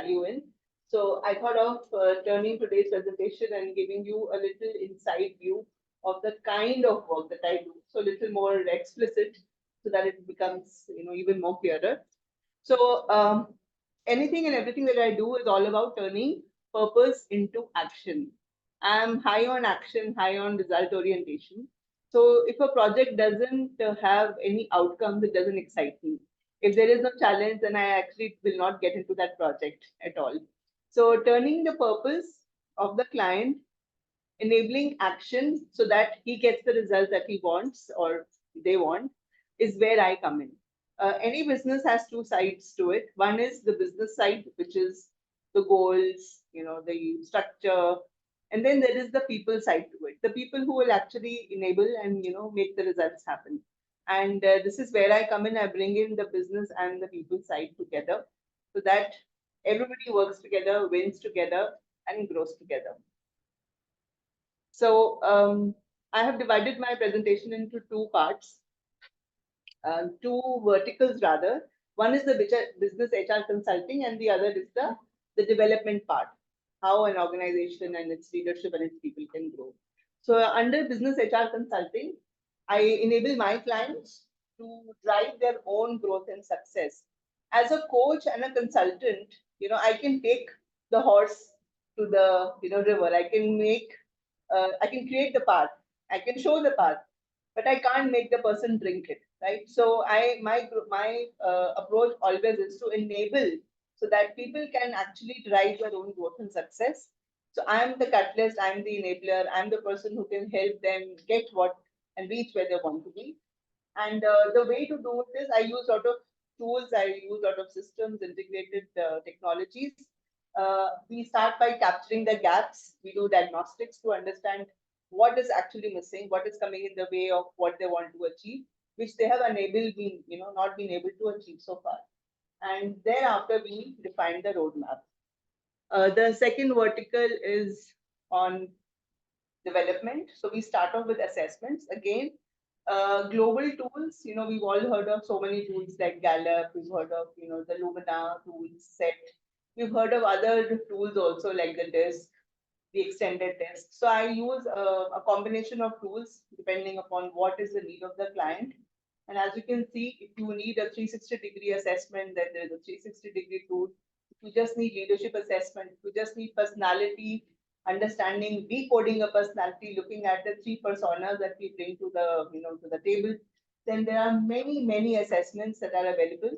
value in. So I thought of turning today's presentation and giving you a little inside view of the kind of work that I do. So a little more explicit so that it becomes, even more clearer. So anything and everything that I do is all about turning purpose into action. I'm high on action, high on result orientation. So if a project doesn't have any outcomes, it doesn't excite me. If there is no challenge, then I actually will not get into that project at all. So turning the purpose of the client, enabling action so that he gets the results that he wants or they want, is where I come in. Any business has two sides to it. One is the business side, which is the goals, the structure, and then there is the people side to it. The people who will actually enable and make the results happen. And this is where I come in. I bring in the business and the people side together, so that everybody works together, wins together, and grows together. So I have divided my presentation into two parts, two verticals rather. One is the business HR consulting, and the other is the development part, how an organization and its leadership and its people can grow. So under business HR consulting, I enable my clients to drive their own growth and success. As a coach and a consultant, I can take the horse to the river. I can create the path. I can show the path, but I can't make the person drink it, right? So my approach always is to enable so that people can actually drive their own growth and success. So I'm the catalyst, I'm the enabler, I'm the person who can help them get what and reach where they want to be. And the way to do it is I use a lot of tools, I use a lot of systems, integrated technologies. We start by capturing the gaps. We do diagnostics to understand what is actually missing, what is coming in the way of what they want to achieve, which they have not been able to achieve so far. And thereafter, we define the roadmap. The second vertical is on development. So we start off with assessments. Again, global tools, we've all heard of so many tools like Gallup, we've heard of, the Lumina tools set. We've heard of other tools also like the disk, the extended disk. So I use a combination of tools depending upon what is the need of the client. And as you can see, if you need a 360-degree assessment, then there is a 360-degree tool. If you just need leadership assessment, if you just need personality, understanding, decoding a personality, looking at the three personas that we bring to the table, then there are many assessments that are available.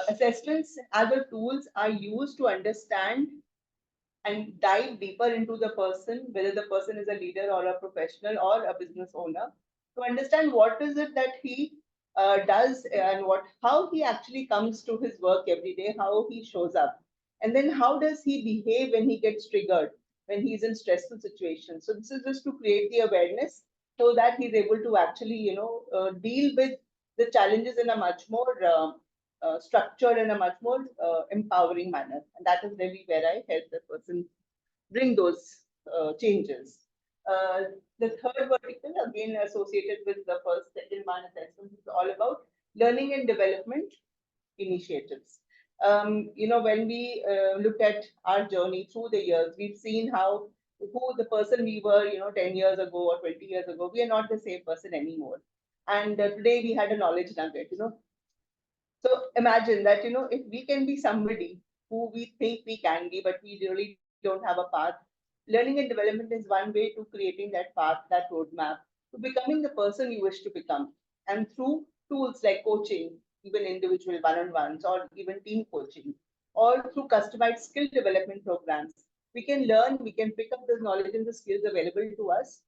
Assessments as the tools are used to understand and dive deeper into the person, whether the person is a leader or a professional or a business owner, to understand what is it that he does and how he actually comes to his work every day, how he shows up, and then how does he behave when he gets triggered, when he's in stressful situations. So this is just to create the awareness so that he's able to actually, deal with the challenges in a much more structured and a much more empowering manner. And that is really where I help the person bring those changes. The third vertical, again associated with the first, second one assessment, is all about learning and development initiatives. When we look at our journey through the years, we've seen how who the person we were, 10 years ago or 20 years ago, we are not the same person anymore. And today we had a knowledge nugget, so imagine that, if we can be somebody who we think we can be, but we really don't have a path, learning and development is one way to creating that path, that roadmap, to becoming the person you wish to become. And through tools like coaching, even individual one-on-ones or even team coaching, or through customized skill development programs, we can learn, we can pick up the knowledge and the skills available to us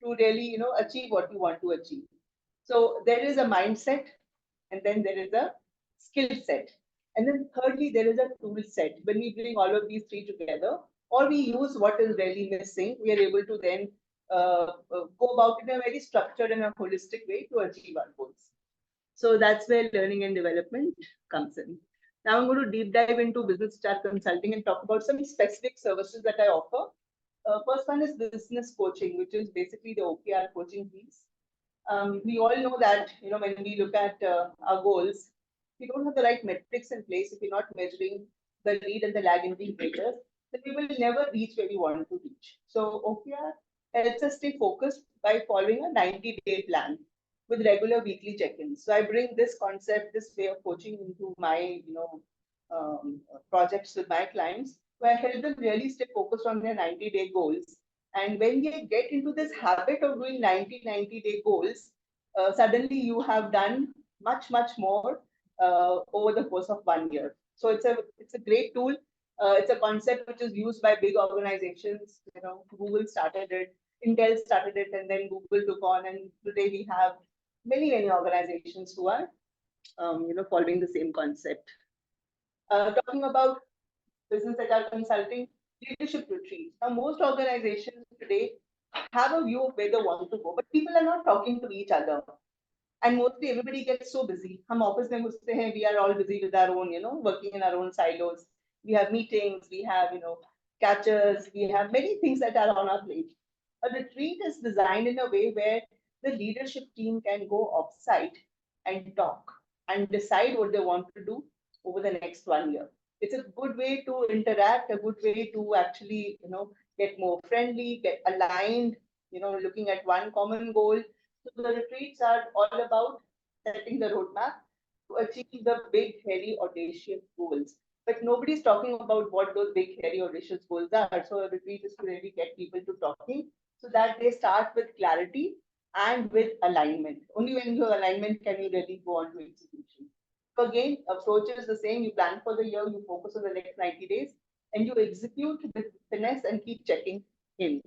to really, achieve what we want to achieve. So there is a mindset, and then there is a skill set. And then thirdly, there is a tool set. When we bring all of these three together, or we use what is really missing, we are able to then go about it in a very structured and a holistic way to achieve our goals. So that's where learning and development comes in. Now I'm going to deep dive into business HR consulting and talk about some specific services that I offer. First one is business coaching, which is basically the OKR coaching piece. We all know that, when we look at our goals, if you don't have the right metrics in place, if you're not measuring the lead and the lag indicators, then we will never reach where we want to reach. So OKR helps us stay focused by following a 90-day plan with regular weekly check-ins. So I bring this concept, this way of coaching into my, projects with my clients, where I help them really stay focused on their 90-day goals. And when they get into this habit of doing 90-day goals, suddenly you have done much, much more over the course of 1 year. So it's a great tool. It's a concept which is used by big organizations. Google started it, Intel started it, and then Google took on. And today we have many organizations who are, following the same concept. Talking about business HR consulting, leadership retreats. Now, most organizations today have a view of where they want to go, but people are not talking to each other. And mostly everybody gets so busy. हम office में घुसते हैं, we are all busy with our own, working in our own silos. We have meetings, we have, catchers, we have many things that are on our plate. A retreat is designed in a way where the leadership team can go off-site and talk and decide what they want to do over the next 1 year. It's a good way to interact, a good way to actually, get more friendly, get aligned, looking at one common goal. So the retreats are all about setting the roadmap to achieve the big, hairy, audacious goals. But nobody's talking about what those big, hairy, audacious goals are. So a retreat is to really get people to talking so that they start with clarity and with alignment. Only when you have alignment can you really go on to execution. So again, approach is the same. You plan for the year, you focus on the next 90 days, and you execute with finesse and keep checking in.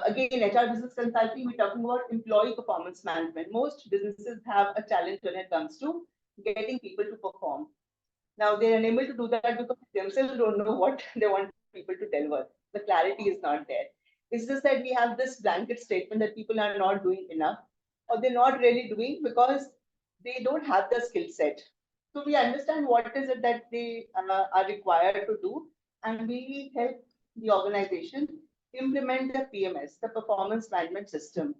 Again, HR business consulting, we're talking about employee performance management. Most businesses have a challenge when it comes to getting people to perform. Now, they're unable to do that because they themselves don't know what they want people to deliver. The clarity is not there. It's just that we have this blanket statement that people are not doing enough, or they're not really doing because they don't have the skill set. So we understand what is it that they are required to do, and we help the organization implement the PMS, the performance management system.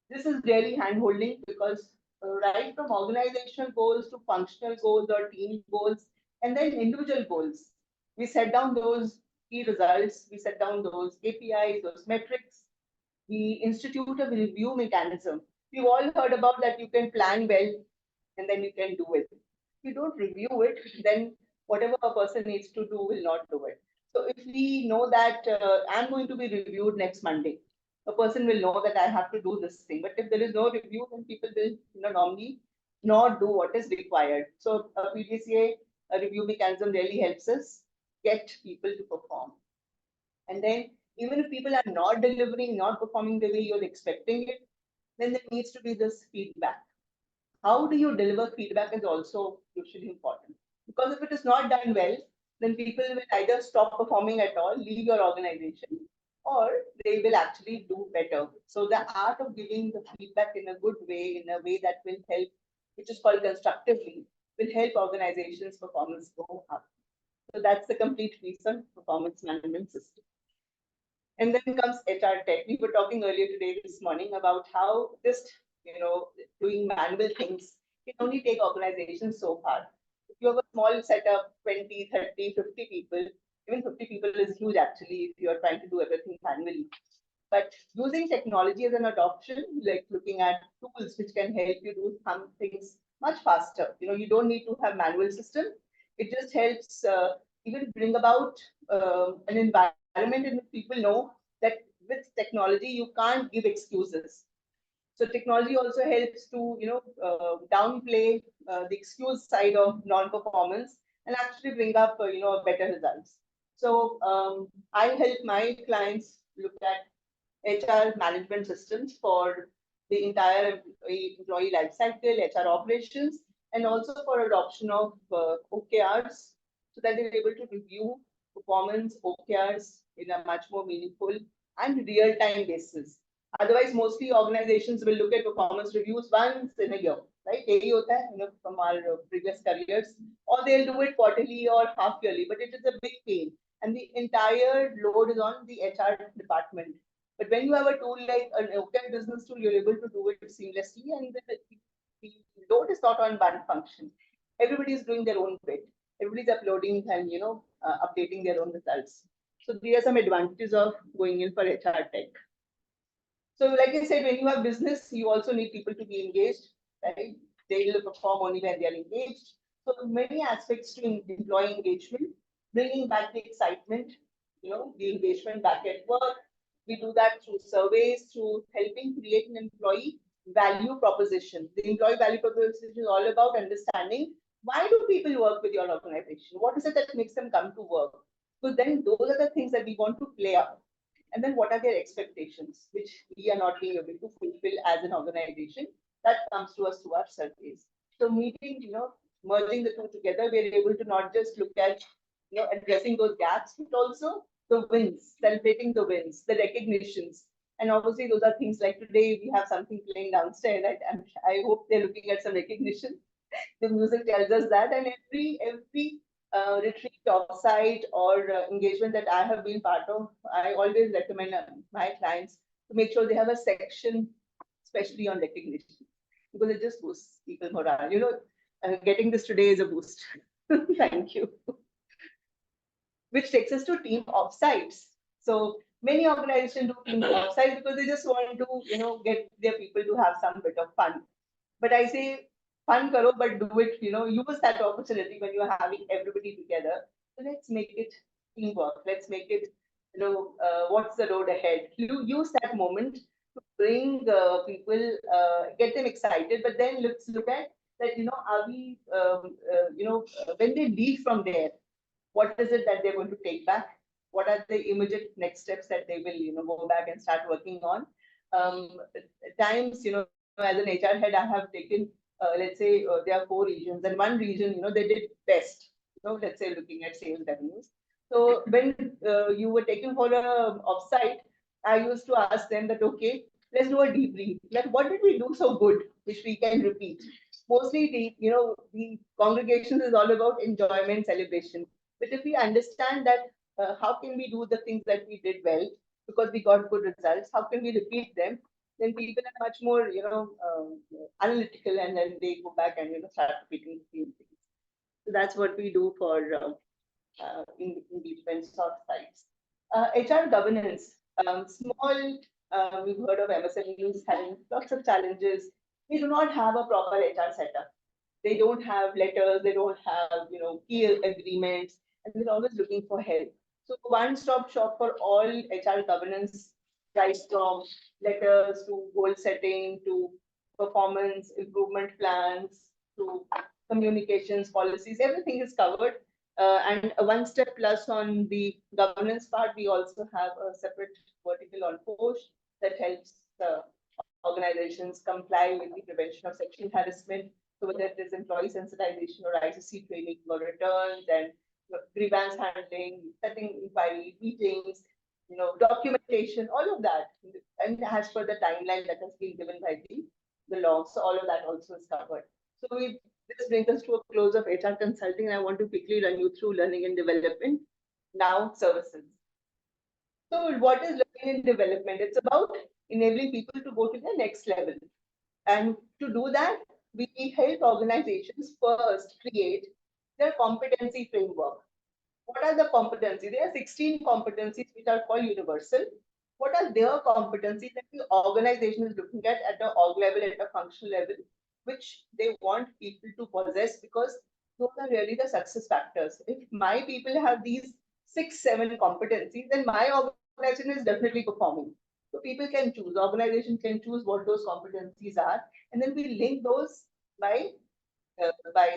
This is really hand-holding because right from organizational goals to functional goals or team goals, and then individual goals, we set down those key results, we set down those KPIs, those metrics, we institute a review mechanism. We've all heard about that you can plan well and then you can do it. If you don't review it, then whatever a person needs to do will not do it. So if we know that I'm going to be reviewed next Monday, a person will know that I have to do this thing. But if there is no review, then people will, normally not do what is required. So a PDCA, a review mechanism really helps us get people to perform. And then even if people are not delivering, not performing the way you're expecting it, then there needs to be this feedback. How do you deliver feedback is also usually important. Because if it is not done well, then people will either stop performing at all, leave your organization, or they will actually do better. So the art of giving the feedback in a good way, in a way that will help, which is called constructively, will help organizations' performance go up. So that's the complete reason performance management system. And then comes HR tech. We were talking earlier today, this morning, about how just, doing manual things can only take organizations so far. If you have a small setup, 20, 30, 50 people, even 50 people is huge actually if you're trying to do everything manually. But using technology as an adoption, like looking at tools which can help you do some things much faster. You don't need to have manual system. It just helps even bring about an environment in which people know that with technology you can't give excuses. So technology also helps to downplay the excuse side of non-performance and actually bring up better results. So I help my clients look at HR management systems for the entire employee life cycle, HR operations, and also for adoption of OKRs so that they're able to review performance OKRs in a much more meaningful and real-time basis. Otherwise, mostly organizations will look at performance reviews once in a year, right? यही होता है, from our previous careers, or they'll do it quarterly or half yearly, but it is a big pain. And the entire load is on the HR department. But when you have a tool like an OKR business tool, you're able to do it seamlessly, and the load is not on one function. Everybody is doing their own bit. everybody's uploading and updating their own results. So these are some advantages of going in for HR tech. So like I said, when you have business, you also need people to be engaged, right? They will perform only when they are engaged. So many aspects to employee engagement, bringing back the excitement, the engagement back at work. We do that through surveys, through helping create an employee value proposition. The employee value proposition is all about understanding why do people work with your organization? What is it that makes them come to work? So then those are the things that we want to play up. And then what are their expectations, which we are not being able to fulfill as an organization? That comes to us through our surveys. So meeting, merging the two together, we're able to not just look at, addressing those gaps, but also the wins, celebrating the wins, the recognitions. And obviously, those are things like today we have something playing downstairs. I hope they're looking at some recognition. The music tells us that, and every retreat, offsite, or engagement that I have been part of, I always recommend my clients to make sure they have a section, especially on recognition, because it just boosts people morale. Getting this today is a boost. Thank you. Which takes us to team offsites. So many organizations do team offsites because they just want to, get their people to have some bit of fun. But I say fun karo, but do it, use that opportunity when you're having everybody together. So let's make it teamwork. Let's make it, what's the road ahead? You use that moment to bring people, get them excited, but then let's look at that, are we, when they leave from there, what is it that they're going to take back? What are the immediate next steps that they will, go back and start working on? Times, as an HR head, I have taken, let's say, there are 4 regions, and one region, they did best. Let's say looking at sales revenues. So when you were taken for a offsite, I used to ask them that, okay, let's do a debrief. Like, what did we do so good, which we can repeat? Mostly, the congregations is all about enjoyment, celebration. But if we understand that, how can we do the things that we did well because we got good results? How can we repeat them? Then people are much more, analytical, and then they go back and start repeating the same things. So that's what we do for in different sort of sites. HR governance, small. We've heard of MSMEs having lots of challenges. They do not have a proper HR setup. They don't have letters. They don't have key agreements, and they're always looking for help. So one-stop shop for all HR governance, right from letters to goal setting to performance improvement plans to communications policies. Everything is covered. And a one step plus on the governance part, we also have a separate vertical on post that helps the organizations comply with the prevention of sexual harassment. So whether it is employee sensitization or ICC training or returns and grievance handling, setting inquiry, meetings, documentation, all of that. And as per the timeline that has been given by the law, so all of that also is covered. So this brings us to a close of HR consulting. I want to quickly run you through learning and development. Now, services. So what is learning and development? It's about enabling people to go to the next level. And to do that, we help organizations first create their competency framework. What are the competencies? There are 16 competencies which are called universal. What are their competencies that the organization is looking at the org level, at a functional level, which they want people to possess, because those are really the success factors. If my people have these 6, 7 competencies, then my organization is definitely performing. So people can choose, organization can choose what those competencies are, and then we link those by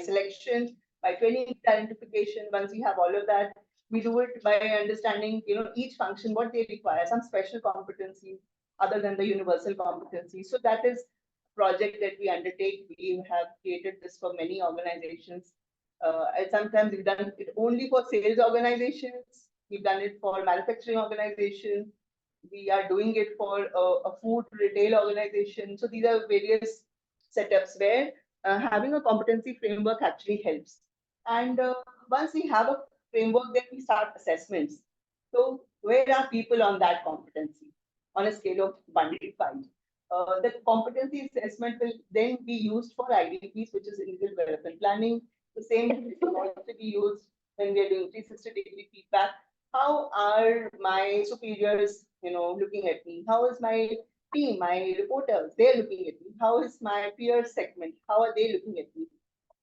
selection, by training identification. Once we have all of that, we do it by understanding, each function, what they require, some special competencies other than the universal competency. So that is a project that we undertake. We have created this for many organizations. And sometimes we've done it only for sales organizations. We've done it for manufacturing organizations. We are doing it for a food retail organization. So these are various setups where having a competency framework actually helps. And once we have a framework, then we start assessments. So where are people on that competency on a scale of 1 to 5? The competency assessment will then be used for IDPs, which is individual development planning. The same can also be used when we are doing 360-degree feedback. How are my superiors, looking at me? How is my team, my reporters, they're looking at me? How is my peer segment? How are they looking at me?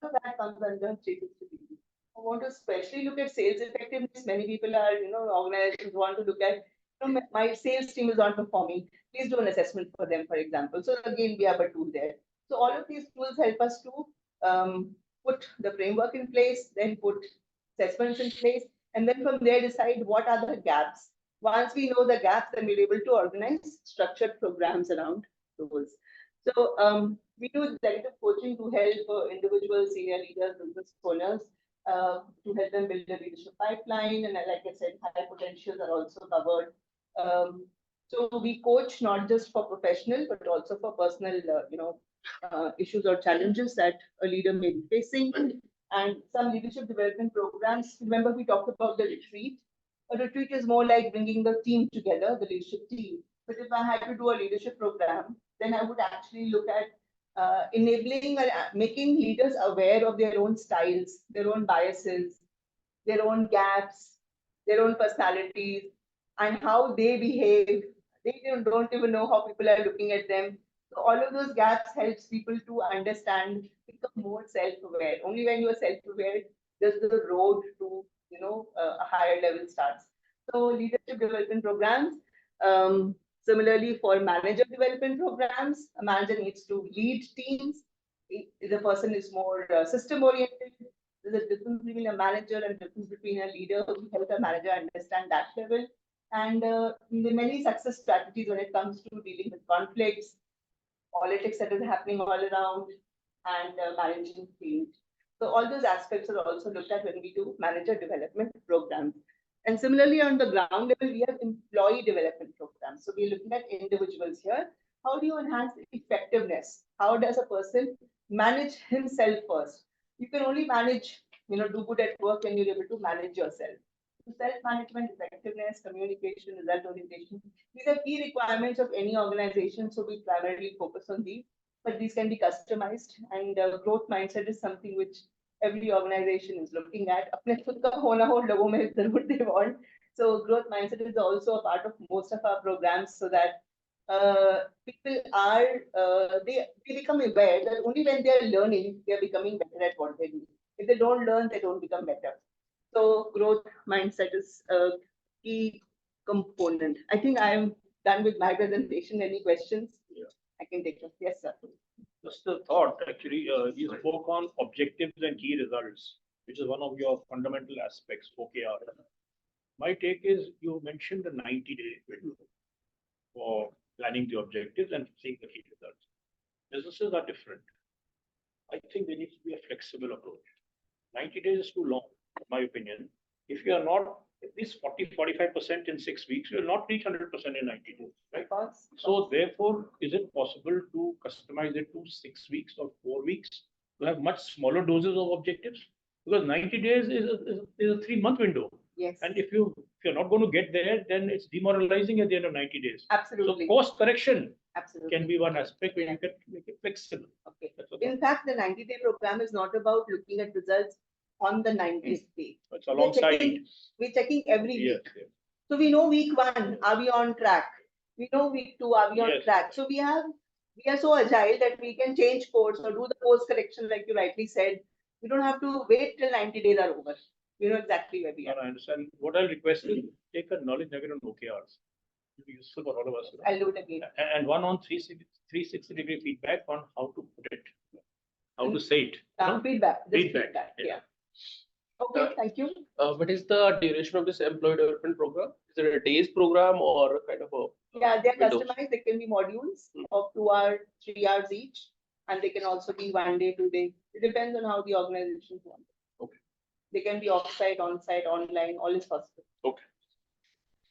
So that comes under 360 degree. I want to especially look at sales effectiveness. Many people are, organizations want to look at, my sales team is not performing. Please do an assessment for them, for example. So again, we have a tool there. So all of these tools help us to put the framework in place, then put assessments in place, and then from there decide what are the gaps. Once we know the gaps, then we're able to organize structured programs around those. So we do executive coaching to help individuals, senior leaders, business owners, to help them build a leadership pipeline. And like I said, high potentials are also covered. So we coach not just for professional, but also for personal, issues or challenges that a leader may be facing. And some leadership development programs. Remember, we talked about the retreat. A retreat is more like bringing the team together, the leadership team. But if I had to do a leadership program, then I would actually look at enabling or making leaders aware of their own styles, their own biases, their own gaps, their own personalities, and how they behave. They don't even know how people are looking at them. So all of those gaps helps people to understand, become more self-aware. Only when you are self-aware does the road to a higher level starts. So leadership development programs. Similarly, for manager development programs, a manager needs to lead teams. The person is more system oriented. There's a difference between a manager and difference between a leader. We help a manager understand that level. And the many success strategies when it comes to dealing with conflicts, politics that is happening all around, and managing change. So all those aspects are also looked at when we do manager development programs. And similarly, on the ground level, we have employee development programs. So we're looking at individuals here. How do you enhance effectiveness? How does a person manage himself first? You can only manage, do good at work when you're able to manage yourself. So self-management, effectiveness, communication, result orientation. These are key requirements of any organization. So we primarily focus on these, but these can be customized. And growth mindset is something which every organization is looking at. अपने खुद का होना हो लोगों में जरूर they want. So growth mindset is also a part of most of our programs, so that people are they become aware that only when they are learning they are becoming better at what they do. If they don't learn, they don't become better. So growth mindset is a key component. I think I am done with my presentation. Any questions? Yeah. I can take them. Yes, sir. Just a thought, actually, you spoke on objectives and key results, which is one of your fundamental aspects, OKR. My take is you mentioned the 90-day window for planning the objectives and seeing the key results. Businesses are different. I think there needs to be a flexible approach. 90 days is too long, in my opinion. If you are not at least 40-45% in 6 weeks, you will not reach 100% in 90 days, right? So therefore, is it possible to customize it to 6 weeks or 4 weeks to have much smaller doses of objectives? Because 90 days is a 3-month window. Yes. And if you're not going to get there, then it's demoralizing at the end of 90 days. Absolutely. So course correction Absolutely can be one aspect where you can make it flexible. Okay. In fact, the 90-day program is not about looking at results on the 90th day. It's alongside. We're checking every Yes, week. yes. So we know week 1, are we on track? We know week 2, are we on Yes. track? So we are so agile that we can change course or do the course correction, like you rightly said. We don't have to wait till 90 days are over. We know exactly where we are. I understand. What I'll request is take a knowledge nugget on OKRs. It'll be useful for all of us. I'll do it again. And one on 360-degree feedback on how to put it, how to say it. Feedback. Feedback. Yeah. Okay, thank you. What is the duration of this employee development program? Is it a day's program or kind of a Yeah, they're window? customized. They can be modules of 2 hours, 3 hours each, and they can also be 1 day, 2 days. It depends on how the organization wants. Okay. They can be offsite, on-site, online. All is possible. Okay.